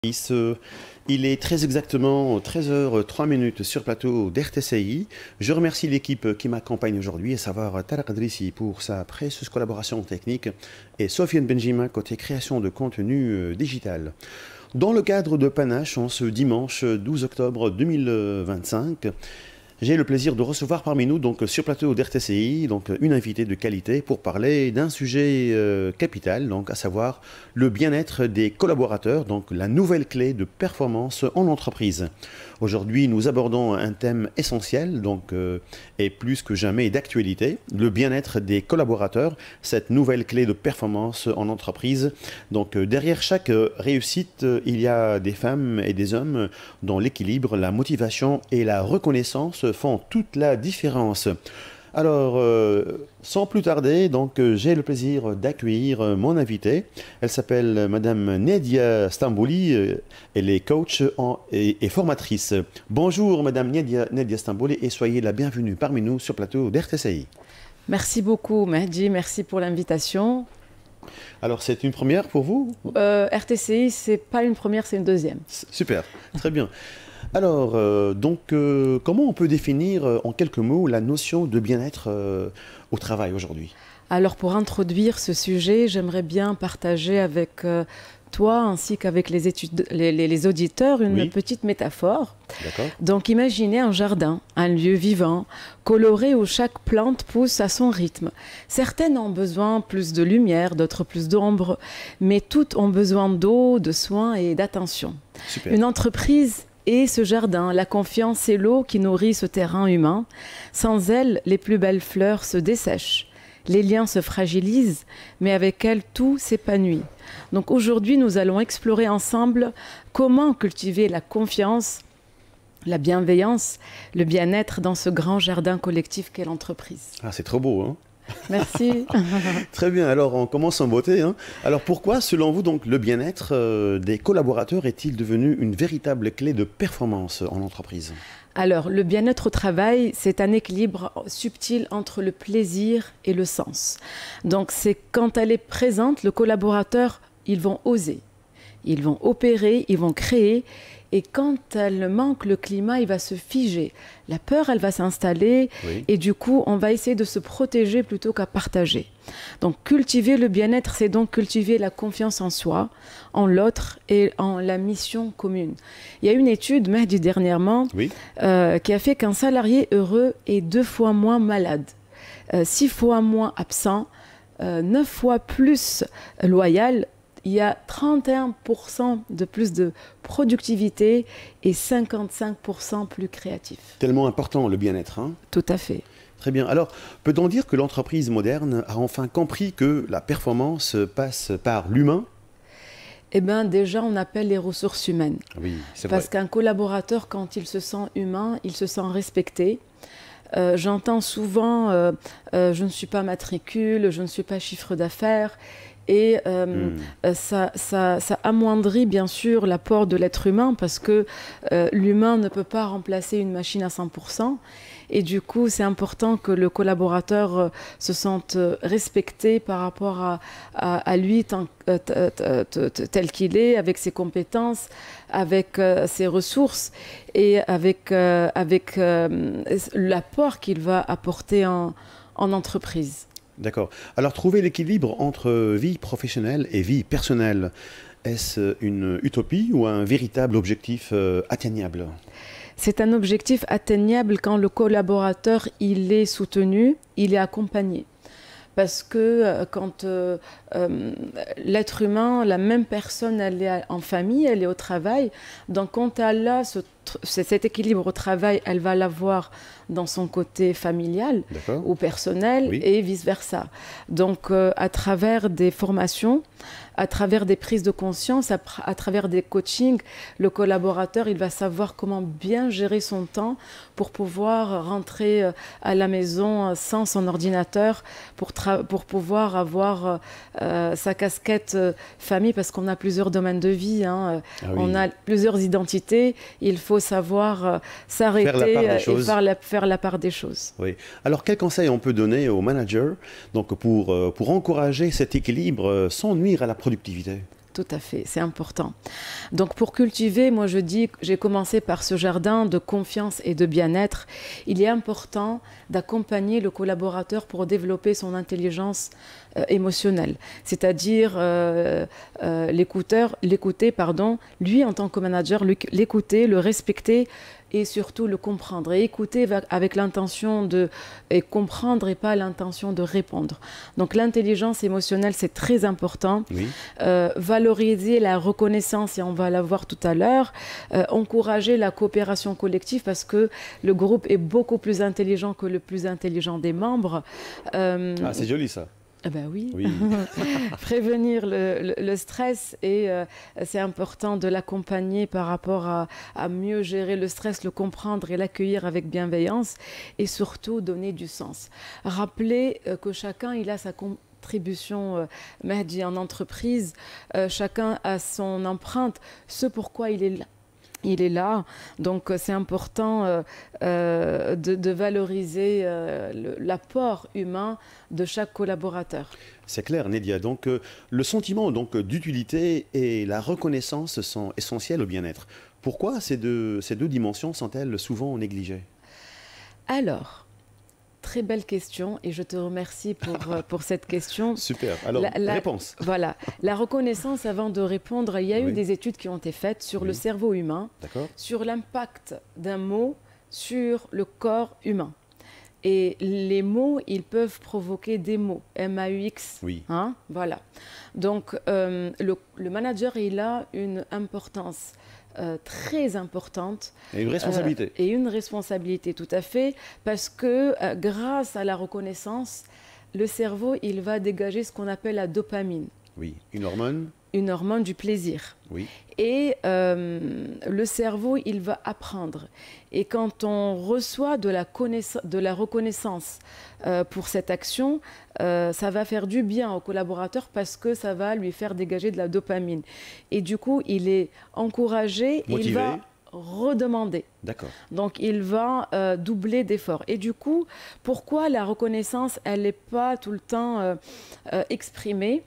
Il est très exactement 13h03 sur plateau d'RTCI. Je remercie l'équipe qui m'accompagne aujourd'hui, à savoir Tarek Adrissi pour sa précieuse collaboration technique et Sofiane Benjima côté création de contenu digital. Dans le cadre de Panache, en ce dimanche 12 octobre 2025, j'ai le plaisir de recevoir parmi nous, donc sur plateau d'RTCI, donc une invitée de qualité pour parler d'un sujet capital, donc à savoir le bien-être des collaborateurs, donc la nouvelle clé de performance en entreprise. Aujourd'hui, nous abordons un thème essentiel, donc et plus que jamais d'actualité, le bien-être des collaborateurs, cette nouvelle clé de performance en entreprise. Donc derrière chaque réussite, il y a des femmes et des hommes dont l'équilibre, la motivation et la reconnaissance font toute la différence. Alors, sans plus tarder, donc j'ai le plaisir d'accueillir mon invitée. Elle s'appelle Madame Nedia Stambouli. Elle est coach et formatrice. Bonjour Madame Nedia Stambouli et soyez la bienvenue parmi nous sur plateau d'RTCI. Merci beaucoup Mehdi, merci pour l'invitation. Alors c'est une première pour vous? RTCI, c'est pas une première, c'est une deuxième. Super, très bien. Alors, comment on peut définir en quelques mots la notion de bien-être au travail aujourd'hui? Alors, pour introduire ce sujet, j'aimerais bien partager avec toi ainsi qu'avec les auditeurs une petite métaphore. Donc, imaginez un jardin, un lieu vivant, coloré où chaque plante pousse à son rythme. Certaines ont besoin plus de lumière, d'autres plus d'ombre, mais toutes ont besoin d'eau, de soins et d'attention. Une entreprise et ce jardin, la confiance et l'eau qui nourrit ce terrain humain. Sans elles, les plus belles fleurs se dessèchent. Les liens se fragilisent, mais avec elles, tout s'épanouit. Donc aujourd'hui, nous allons explorer ensemble comment cultiver la confiance, la bienveillance, le bien-être dans ce grand jardin collectif qu'est l'entreprise. Ah, c'est trop beau, hein? Merci. Très bien, alors on commence en beauté. Alors pourquoi, selon vous, donc, le bien-être des collaborateurs est-il devenu une véritable clé de performance en entreprise? Alors, le bien-être au travail, c'est un équilibre subtil entre le plaisir et le sens. Donc, c'est quand elle est présente, le collaborateur, ils vont oser, ils vont opérer, ils vont créer. Et quand elle manque, le climat, il va se figer. La peur, elle va s'installer. Et du coup, on va essayer de se protéger plutôt qu'à partager. Donc, cultiver le bien-être, c'est donc cultiver la confiance en soi, en l'autre et en la mission commune. Il y a une étude, Mehdi, dernièrement, qui a fait qu'un salarié heureux est 2 fois moins malade, 6 fois moins absent, 9 fois plus loyal. Il y a 31% de plus de productivité et 55% plus créatif. Tellement important le bien-être, hein? Tout à fait. Très bien. Alors, peut-on dire que l'entreprise moderne a enfin compris que la performance passe par l'humain? Eh bien, déjà, on appelle les ressources humaines. Oui, c'est vrai. Parce qu'un collaborateur, quand il se sent humain, il se sent respecté. J'entends souvent je ne suis pas matricule, je ne suis pas chiffre d'affaires. Et ça amoindrit bien sûr l'apport de l'être humain parce que l'humain ne peut pas remplacer une machine à 100%. Et du coup, c'est important que le collaborateur se sente respecté par rapport à lui tel qu'il est, avec ses compétences, avec ses ressources et avec l'apport qu'il va apporter en entreprise. D'accord. Alors, trouver l'équilibre entre vie professionnelle et vie personnelle, est-ce une utopie ou un véritable objectif atteignable? C'est un objectif atteignable quand le collaborateur il est soutenu, il est accompagné. Parce que quand l'être humain, la même personne, elle est en famille, elle est au travail, donc quand elle a cet équilibre au travail, elle va l'avoir dans son côté familial ou personnel et vice-versa. Donc à travers des formations, à travers des prises de conscience, à travers des coachings, le collaborateur, il va savoir comment bien gérer son temps pour pouvoir rentrer à la maison sans son ordinateur, pour pouvoir avoir sa casquette famille, parce qu'on a plusieurs domaines de vie, hein. On a plusieurs identités, il faut savoir s'arrêter et faire la part des choses. Oui. Alors, quel conseil on peut donner aux managers donc pour encourager cet équilibre sans nuire à la productivité? Tout à fait, c'est important. Donc pour cultiver, moi je dis, j'ai commencé par ce jardin de confiance et de bien-être. Il est important d'accompagner le collaborateur pour développer son intelligence émotionnelle, c'est-à-dire l'écouter, lui en tant que manager, l'écouter, le respecter et surtout le comprendre. Et écouter avec l'intention de comprendre et pas l'intention de répondre. Donc l'intelligence émotionnelle, c'est très important. Oui. Valoriser la reconnaissance, et on va la voir tout à l'heure. Encourager la coopération collective parce que le groupe est beaucoup plus intelligent que le plus intelligent des membres. Ah, c'est joli ça. Ah ben oui, Oui. prévenir le stress et c'est important de l'accompagner par rapport à mieux gérer le stress, le comprendre et l'accueillir avec bienveillance et surtout donner du sens. Rappeler que chacun il a sa contribution Mehdi en entreprise, chacun a son empreinte, ce pourquoi il est là. Il est là, donc c'est important de valoriser l'apport humain de chaque collaborateur. C'est clair, Nedia. Donc, le sentiment d'utilité et la reconnaissance sont essentiels au bien-être. Pourquoi ces deux dimensions sont-elles souvent négligées? Alors, très belle question et je te remercie pour cette question. Super. Alors, réponse. Voilà. La reconnaissance, avant de répondre, il y a eu des études qui ont été faites sur le cerveau humain, sur l'impact d'un mot sur le corps humain. Et les mots, ils peuvent provoquer des mots, M-A-U-X. Oui. Hein, voilà. Donc, le manager, il a une importance très importante. Et une responsabilité. Et une responsabilité, tout à fait, parce que grâce à la reconnaissance, le cerveau, il va dégager ce qu'on appelle la dopamine. Oui, une hormone. Une hormone du plaisir. Oui. Et le cerveau, il va apprendre. Et quand on reçoit de la reconnaissance pour cette action, ça va faire du bien au collaborateur parce que ça va lui faire dégager de la dopamine. Et du coup, il est encouragé, motivé. Il va redemander. D'accord. Donc, il va doubler d'efforts. Et du coup, pourquoi la reconnaissance, elle n'est pas tout le temps exprimée?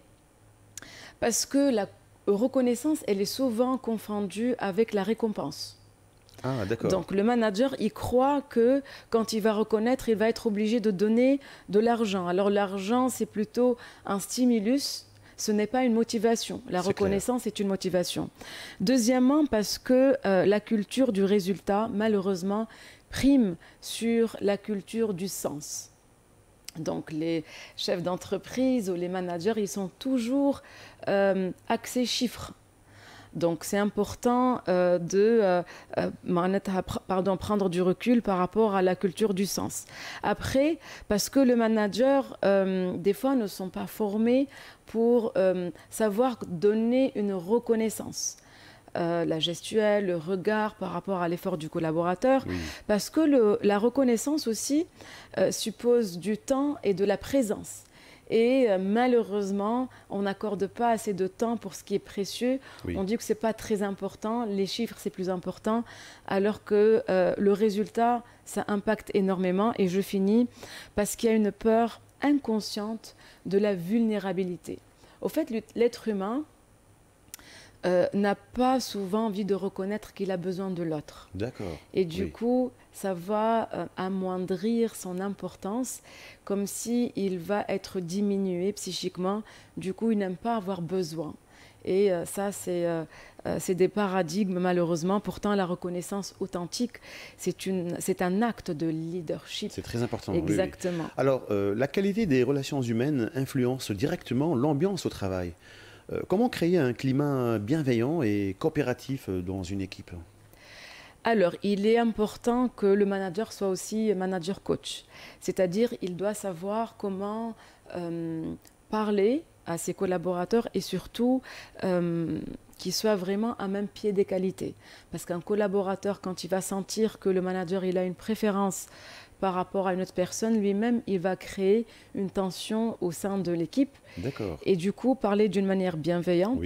Parce que la reconnaissance, elle est souvent confondue avec la récompense. Ah, d'accord. Donc le manager, il croit que quand il va reconnaître, il va être obligé de donner de l'argent. Alors l'argent, c'est plutôt un stimulus, ce n'est pas une motivation. La reconnaissance est une motivation. Deuxièmement, parce que la culture du résultat, malheureusement, prime sur la culture du sens. Donc les chefs d'entreprise ou les managers, ils sont toujours axés chiffres. Donc c'est important prendre du recul par rapport à la culture du sens. Après, parce que le manager, des fois, ne sont pas formés pour savoir donner une reconnaissance. La gestuelle, le regard par rapport à l'effort du collaborateur, parce que la reconnaissance aussi suppose du temps et de la présence. Et malheureusement, on n'accorde pas assez de temps pour ce qui est précieux. On dit que ce n'est pas très important, les chiffres c'est plus important, alors que le résultat, ça impacte énormément. Et je finis parce qu'il y a une peur inconsciente de la vulnérabilité. Au fait, l'être humain n'a pas souvent envie de reconnaître qu'il a besoin de l'autre. D'accord. Et du coup, ça va amoindrir son importance, comme s'il va être diminué psychiquement. Du coup, il n'aime pas avoir besoin. Et ça, c'est des paradigmes, malheureusement. Pourtant, la reconnaissance authentique, c'est un acte de leadership. C'est très important. Exactement. Oui. Alors, la qualité des relations humaines influence directement l'ambiance au travail. Comment créer un climat bienveillant et coopératif dans une équipe? Alors, il est important que le manager soit aussi manager coach. C'est-à-dire, il doit savoir comment parler à ses collaborateurs et surtout qu'ils soient vraiment à même pied d'égalité. Parce qu'un collaborateur, quand il va sentir que le manager il a une préférence par rapport à une autre personne, lui-même, il va créer une tension au sein de l'équipe. D'accord. Et du coup, parler d'une manière bienveillante,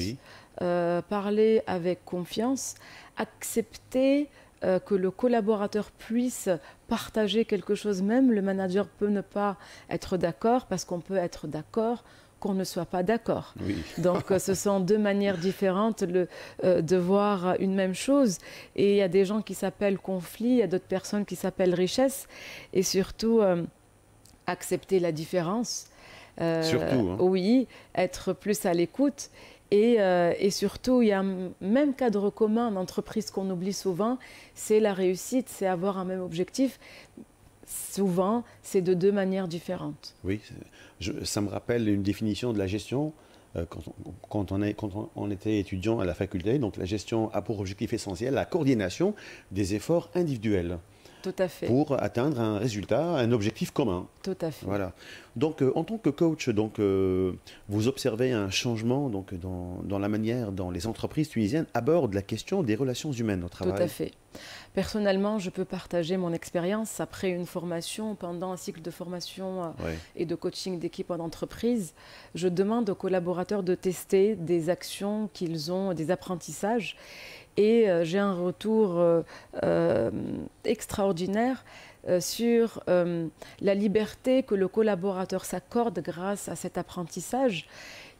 parler avec confiance, accepter que le collaborateur puisse partager quelque chose, même le manager peut ne pas être d'accord, parce qu'on peut être d'accord, qu'on ne soit pas d'accord. Oui. Donc, ce sont deux manières différentes de voir une même chose. Et il y a des gens qui s'appellent conflit, il y a d'autres personnes qui s'appellent richesse. Et surtout, accepter la différence. Surtout. Hein. Oui, être plus à l'écoute. Et surtout, il y a un même cadre commun en entreprise qu'on oublie souvent, c'est la réussite, c'est avoir un même objectif. Souvent, c'est de deux manières différentes. Oui, ça me rappelle une définition de la gestion quand on était étudiant à la faculté. Donc la gestion a pour objectif essentiel la coordination des efforts individuels. Tout à fait. Pour atteindre un résultat, un objectif commun. Tout à fait. Voilà. Donc, en tant que coach, donc, vous observez un changement donc, dans la manière dont les entreprises tunisiennes abordent la question des relations humaines au travail. Tout à fait. Personnellement, je peux partager mon expérience après une formation, pendant un cycle de formation et de coaching d'équipe en entreprise. Je demande aux collaborateurs de tester des actions qu'ils ont, des apprentissages. Et j'ai un retour extraordinaire sur la liberté que le collaborateur s'accorde grâce à cet apprentissage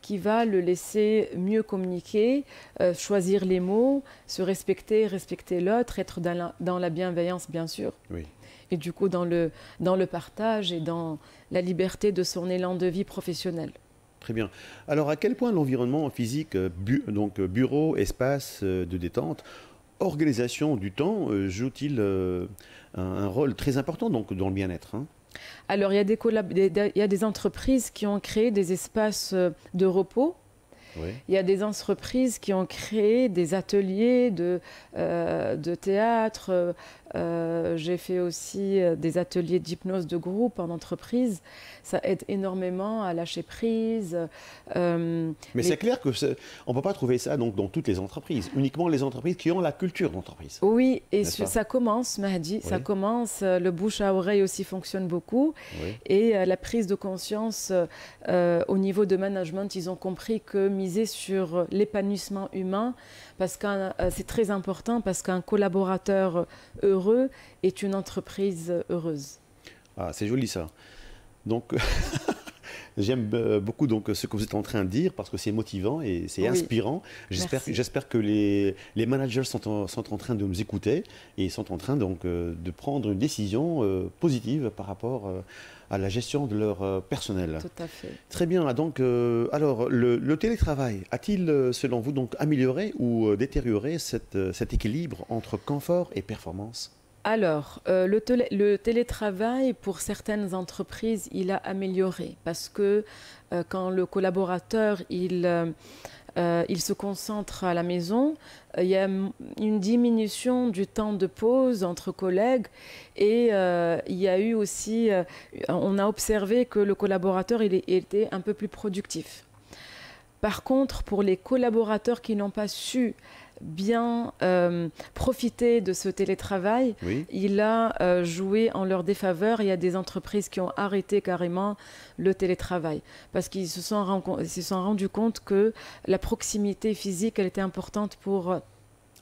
qui va le laisser mieux communiquer, choisir les mots, se respecter, respecter l'autre, être dans la bienveillance bien sûr. Oui. Et du coup dans le partage et dans la liberté de son élan de vie professionnel. Très bien. Alors, à quel point l'environnement physique, donc bureau, espace de détente, organisation du temps, joue-t-il un rôle très important donc, dans le bien-être, hein? Alors, il y a des entreprises qui ont créé des espaces de repos. Oui. Il y a des entreprises qui ont créé des ateliers de théâtre. J'ai fait aussi des ateliers d'hypnose de groupe en entreprise. Ça aide énormément à lâcher prise. Mais c'est clair qu'on ne peut pas trouver ça donc, dans toutes les entreprises, uniquement les entreprises qui ont la culture d'entreprise. Oui, et ça commence, Mahdi, ça commence. Le bouche à oreille aussi fonctionne beaucoup. Oui. Et la prise de conscience au niveau de management, ils ont compris que miser sur l'épanouissement humain, parce que c'est très important, parce qu'un collaborateur heureux est une entreprise heureuse. Ah, c'est joli ça. Donc, j'aime beaucoup donc, ce que vous êtes en train de dire parce que c'est motivant et c'est inspirant. J'espère que les managers sont en train de nous écouter et sont en train donc, de prendre une décision positive par rapport à la gestion de leur personnel. Tout à fait. Très bien. Donc, alors, le télétravail a-t-il, selon vous, donc, amélioré ou détérioré cet équilibre entre confort et performance ? Alors, le télétravail, pour certaines entreprises, il a amélioré parce que quand le collaborateur, il se concentre à la maison, il y a une diminution du temps de pause entre collègues et il y a eu aussi, on a observé que le collaborateur, il était un peu plus productif. Par contre, pour les collaborateurs qui n'ont pas su bien profiter de ce télétravail, il a joué en leur défaveur. Il y a des entreprises qui ont arrêté carrément le télétravail parce qu'ils se sont rendus compte que la proximité physique, elle était importante pour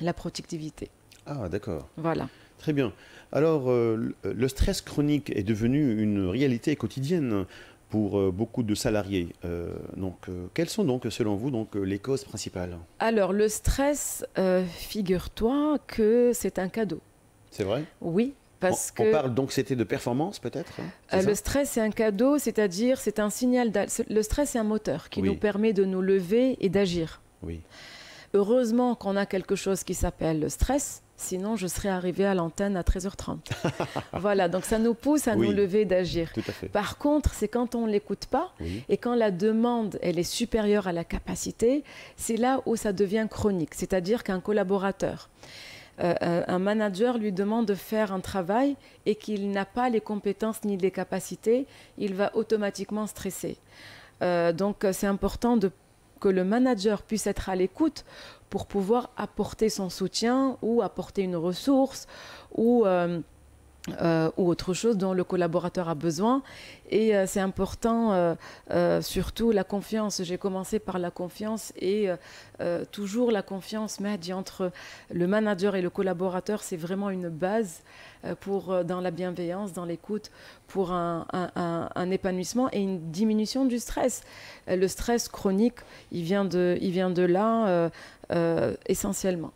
la productivité. Ah, d'accord. Voilà. Très bien. Alors, le stress chronique est devenu une réalité quotidienne pour beaucoup de salariés. Quelles sont donc, selon vous, donc, les causes principales ? Alors, le stress, figure-toi que c'est un cadeau. C'est vrai ? Oui. On parle d'anxiété de performance, peut-être, hein, le stress, c'est un cadeau, c'est-à-dire c'est un signal. Le stress, c'est un moteur qui nous permet de nous lever et d'agir. Oui. Heureusement qu'on a quelque chose qui s'appelle le stress. Sinon, je serais arrivée à l'antenne à 13h30. Voilà, donc ça nous pousse à nous lever et d'agir. Tout à fait. Par contre, c'est quand on ne l'écoute pas et quand la demande, elle est supérieure à la capacité, c'est là où ça devient chronique. C'est-à-dire qu'un collaborateur, un manager lui demande de faire un travail et qu'il n'a pas les compétences ni les capacités, il va automatiquement stresser. Donc, c'est important que le manager puisse être à l'écoute pour pouvoir apporter son soutien ou apporter une ressource ou ou autre chose dont le collaborateur a besoin. Et c'est important, surtout la confiance. J'ai commencé par la confiance et toujours la confiance, Mahdi, entre le manager et le collaborateur, c'est vraiment une base dans la bienveillance, dans l'écoute, pour un épanouissement et une diminution du stress. Le stress chronique, il vient de là essentiellement.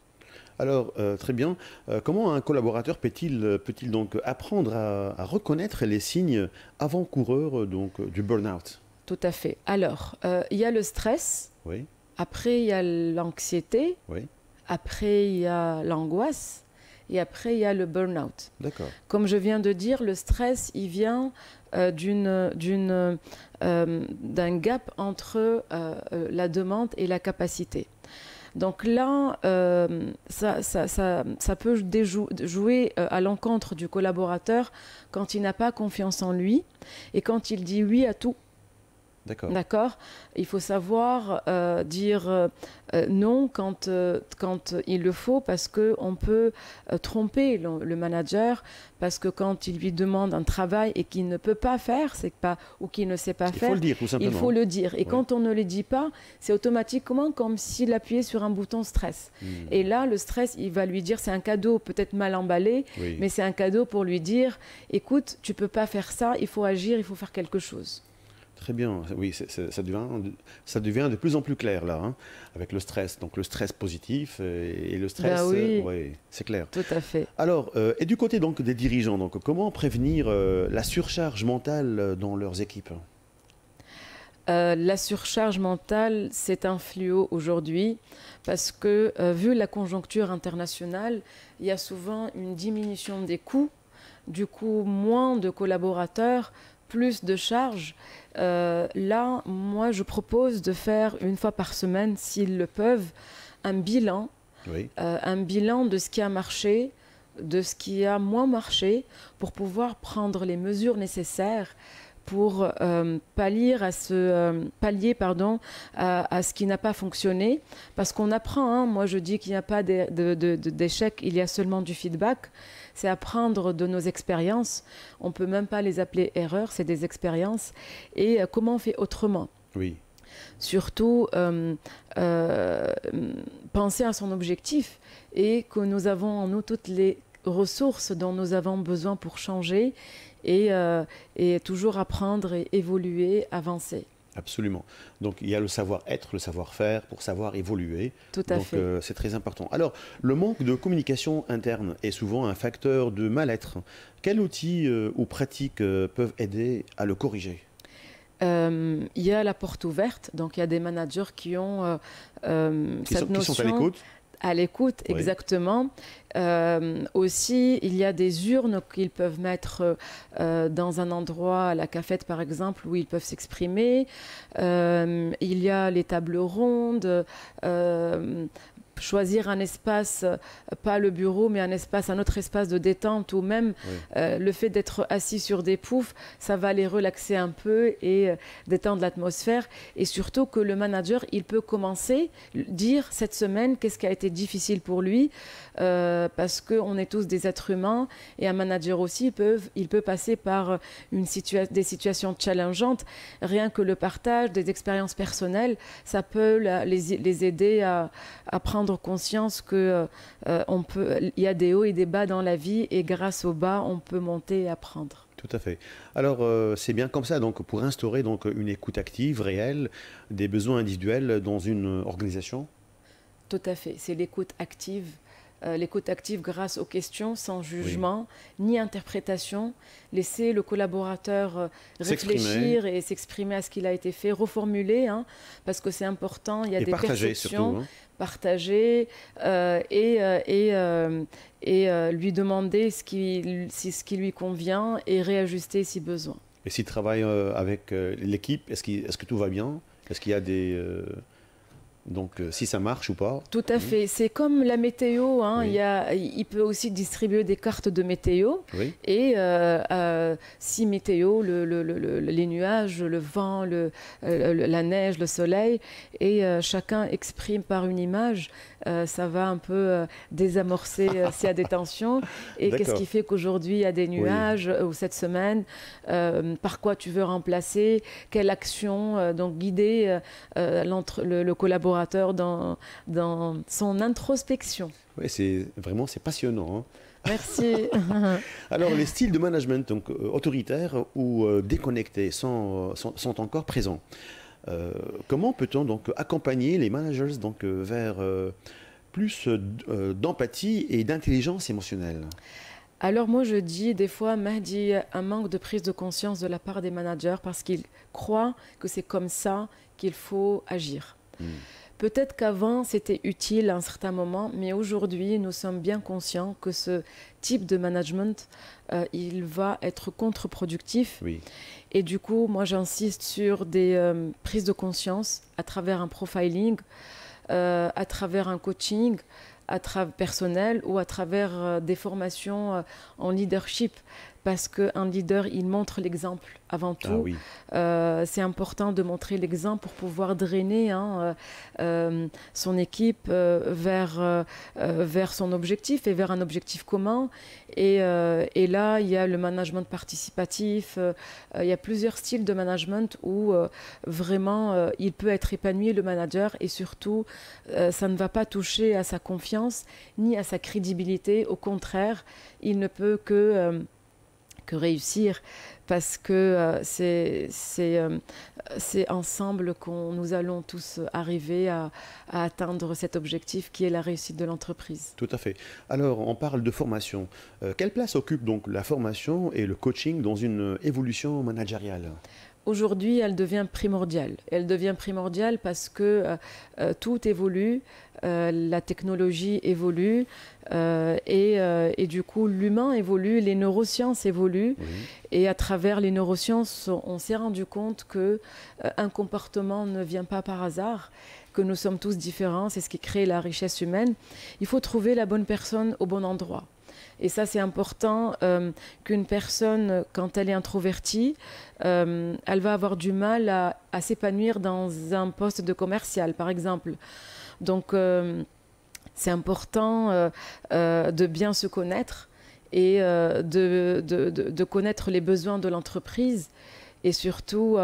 Alors, très bien. Comment un collaborateur peut-il donc apprendre à reconnaître les signes avant-coureurs du burn-out? Tout à fait. Alors, il y a le stress. Oui. Après, il y a l'anxiété. Oui. Après, il y a l'angoisse. Et après, il y a le burn-out. D'accord. Comme je viens de dire, le stress, il vient d'un gap entre la demande et la capacité. Donc là, ça peut jouer à l'encontre du collaborateur quand il n'a pas confiance en lui et quand il dit oui à tout. D'accord. D'accord. Il faut savoir dire non quand il le faut, parce qu'on peut tromper le manager, parce que quand il lui demande un travail et qu'il ne peut pas faire, ou qu'il ne sait pas faire, il faut le dire, tout simplement. Il faut le dire. Et quand on ne le dit pas, c'est automatiquement comme s'il appuyait sur un bouton stress. Et là, le stress, il va lui dire, c'est un cadeau peut-être mal emballé, mais c'est un cadeau pour lui dire, écoute, tu peux pas faire ça, il faut agir, il faut faire quelque chose. Très bien, oui, ça devient de plus en plus clair là, hein, avec le stress. Donc le stress positif et le stress, oui, c'est clair. Tout à fait. Alors, et du côté donc des dirigeants, donc comment prévenir la surcharge mentale dans leurs équipes? La surcharge mentale, c'est un fléau aujourd'hui parce que, vu la conjoncture internationale, il y a souvent une diminution des coûts, du coup moins de collaborateurs, plus de charges. Là, moi, je propose de faire une fois par semaine, s'ils le peuvent, un bilan de ce qui a marché, de ce qui a moins marché, pour pouvoir prendre les mesures nécessaires pour pallier à ce qui n'a pas fonctionné. Parce qu'on apprend, hein, moi je dis qu'il n'y a pas d'échec, il y a seulement du feedback. C'est apprendre de nos expériences. On ne peut même pas les appeler erreurs, c'est des expériences. Et comment on fait autrement? Oui. Surtout, penser à son objectif et que nous avons en nous toutes les ressources dont nous avons besoin pour changer et toujours apprendre et évoluer, avancer. Absolument. Donc il y a le savoir-être, le savoir-faire pour savoir évoluer. Tout à fait. Donc c'est très important. Alors, le manque de communication interne est souvent un facteur de mal-être. Quels outils ou pratiques peuvent aider à le corriger? Il y a la porte ouverte, donc il y a des managers qui ont cette notion. Qui sont à l'écoute. À l'écoute, oui. Exactement. Aussi, il y a des urnes qu'ils peuvent mettre dans un endroit, à la cafette par exemple, où ils peuvent s'exprimer. Il y a les tables rondes. Choisir un espace, pas le bureau, mais un autre espace de détente, ou même le fait d'être assis sur des poufs, ça va les relaxer un peu et détendre l'atmosphère. Et surtout que le manager, il peut commencer, dire cette semaine qu'est-ce qui a été difficile pour lui, parce qu'on est tous des êtres humains, et un manager aussi, il peut passer par des situations challengeantes. Rien que le partage des expériences personnelles, ça peut les aider à prendre conscience que il y a des hauts et des bas dans la vie, et grâce aux bas, on peut monter et apprendre. Tout à fait. Alors, c'est bien comme ça, donc, pour instaurer donc, une écoute active, réelle, des besoins individuels dans une organisation? Tout à fait. C'est l'écoute active. L'écoute active grâce aux questions, sans jugement, ni interprétation. Laisser le collaborateur réfléchir et s'exprimer à ce qu'il a été fait, reformuler, hein, parce que c'est important. Il y a des perceptions. Surtout, hein. Partager et lui demander ce qui lui convient et réajuster si besoin. Et s'il travaille avec l'équipe, est-ce que tout va bien? Est-ce qu'il y a des... Donc, si ça marche ou pas. Tout à fait. C'est comme la météo. Hein. Oui. Il peut aussi distribuer des cartes de météo. Oui. Et si météo, les nuages, le vent, la neige, le soleil, et chacun exprime par une image, ça va un peu désamorcer s'il y a des tensions. Et qu'est-ce qui fait qu'aujourd'hui, il y a des nuages, ou cette semaine, par quoi tu veux remplacer, quelle action, donc guider le collaborateur dans son introspection. Oui, c'est passionnant. Hein. Merci. Alors, les styles de management donc, autoritaires ou déconnectés sont encore présents. Comment peut-on donc accompagner les managers donc, vers plus d'empathie et d'intelligence émotionnelle? Alors moi je dis des fois, Mahdi, un manque de prise de conscience de la part des managers parce qu'ils croient que c'est comme ça qu'il faut agir. Peut-être qu'avant, c'était utile à un certain moment, mais aujourd'hui, nous sommes bien conscients que ce type de management, il va être contre-productif. Oui. Et du coup, moi, j'insiste sur des prises de conscience à travers un profiling, à travers un coaching, personnel ou à travers des formations en leadership. Parce qu'un leader, il montre l'exemple avant tout. Ah oui. C'est important de montrer l'exemple pour pouvoir drainer son équipe vers son objectif et vers un objectif commun. Et là, il y a le management participatif. Il y a plusieurs styles de management où vraiment, il peut être épanoui, le manager. Et surtout, ça ne va pas toucher à sa confiance ni à sa crédibilité. Au contraire, il ne peut que réussir parce que c'est ensemble nous allons tous arriver à atteindre cet objectif qui est la réussite de l'entreprise. Tout à fait. Alors, on parle de formation. Quelle place occupe donc la formation et le coaching dans une évolution managériale ? Aujourd'hui, elle devient primordiale. Elle devient primordiale parce que tout évolue, la technologie évolue et du coup, l'humain évolue, les neurosciences évoluent. Oui. Et à travers les neurosciences, on s'est rendu compte qu'un comportement ne vient pas par hasard, que nous sommes tous différents, c'est ce qui crée la richesse humaine. Il faut trouver la bonne personne au bon endroit. Et ça, c'est important qu'une personne, quand elle est introvertie, elle va avoir du mal à s'épanouir dans un poste de commercial, par exemple. Donc, c'est important de bien se connaître et de connaître les besoins de l'entreprise et surtout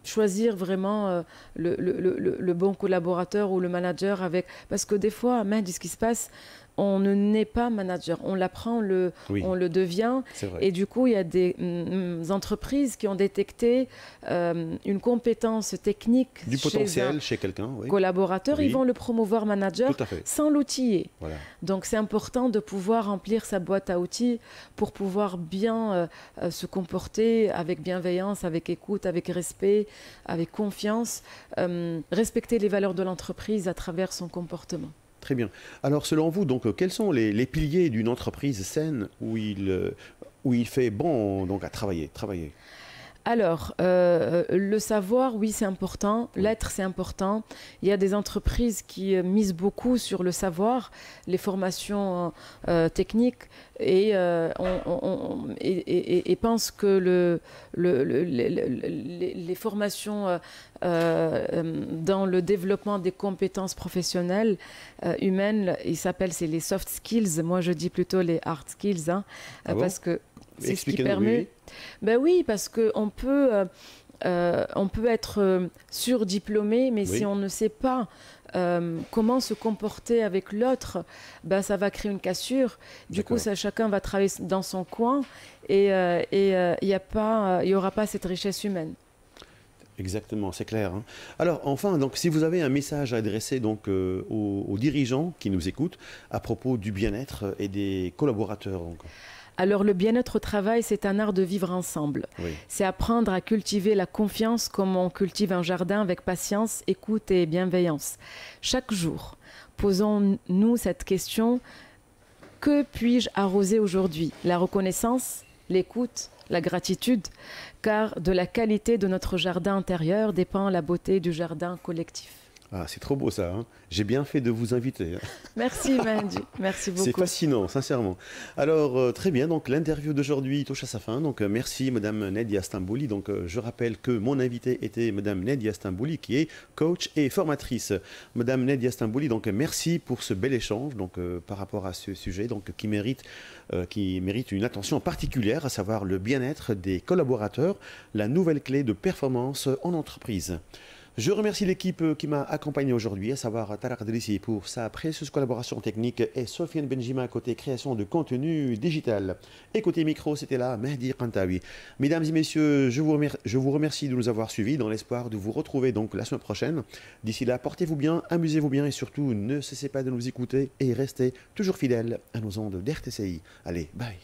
choisir vraiment le bon collaborateur ou le manager parce que des fois, ce qui se passe, on ne naît pas manager, on l'apprend, on le devient. Et du coup, il y a des entreprises qui ont détecté une compétence technique du potentiel chez quelqu'un, collaborateur, ils vont le promouvoir manager sans l'outiller. Voilà. Donc, c'est important de pouvoir remplir sa boîte à outils pour pouvoir bien se comporter avec bienveillance, avec écoute, avec respect, avec confiance, respecter les valeurs de l'entreprise à travers son comportement. Très bien. Alors, selon vous, donc, quels sont les piliers d'une entreprise saine où il fait bon donc, à travailler Alors, le savoir, oui, c'est important. L'être, c'est important. Il y a des entreprises qui misent beaucoup sur le savoir, les formations techniques, et pensent que les formations dans le développement des compétences professionnelles humaines, c'est les soft skills. Moi, je dis plutôt les hard skills, parce que c'est ce qui permet. Ben oui, parce qu'on peut être surdiplômé, mais si on ne sait pas comment se comporter avec l'autre, ben ça va créer une cassure. Du coup, chacun va travailler dans son coin et il n'y aura pas cette richesse humaine. Exactement, c'est clair. Hein. Alors, enfin, donc, si vous avez un message à adresser donc, aux dirigeants qui nous écoutent à propos du bien-être et des collaborateurs. Donc. Alors, le bien-être au travail, c'est un art de vivre ensemble. Oui. C'est apprendre à cultiver la confiance comme on cultive un jardin avec patience, écoute et bienveillance. Chaque jour, posons-nous cette question: que puis-je arroser aujourd'hui? La reconnaissance, l'écoute, la gratitude, car de la qualité de notre jardin intérieur dépend la beauté du jardin collectif. Ah, c'est trop beau ça, hein. J'ai bien fait de vous inviter. Merci Mandy, merci beaucoup. C'est fascinant, sincèrement. Alors, très bien, donc l'interview d'aujourd'hui touche à sa fin. Donc, merci Madame Nedia Stambouli. Donc, je rappelle que mon invité était Madame Nedia Stambouli, qui est coach et formatrice. Madame Nedia Stambouli, donc merci pour ce bel échange donc, par rapport à ce sujet donc, qui mérite une attention particulière, à savoir le bien-être des collaborateurs, la nouvelle clé de performance en entreprise. Je remercie l'équipe qui m'a accompagné aujourd'hui, à savoir Tarek Drissi pour sa précieuse collaboration technique et Sofiane Benjima côté création de contenu digital. Et côté micro, c'était là Mehdi Kantawi. Mesdames et messieurs, je vous remercie de nous avoir suivis dans l'espoir de vous retrouver donc la semaine prochaine. D'ici là, portez-vous bien, amusez-vous bien et surtout ne cessez pas de nous écouter et restez toujours fidèles à nos ondes d'RTCI. Allez, bye.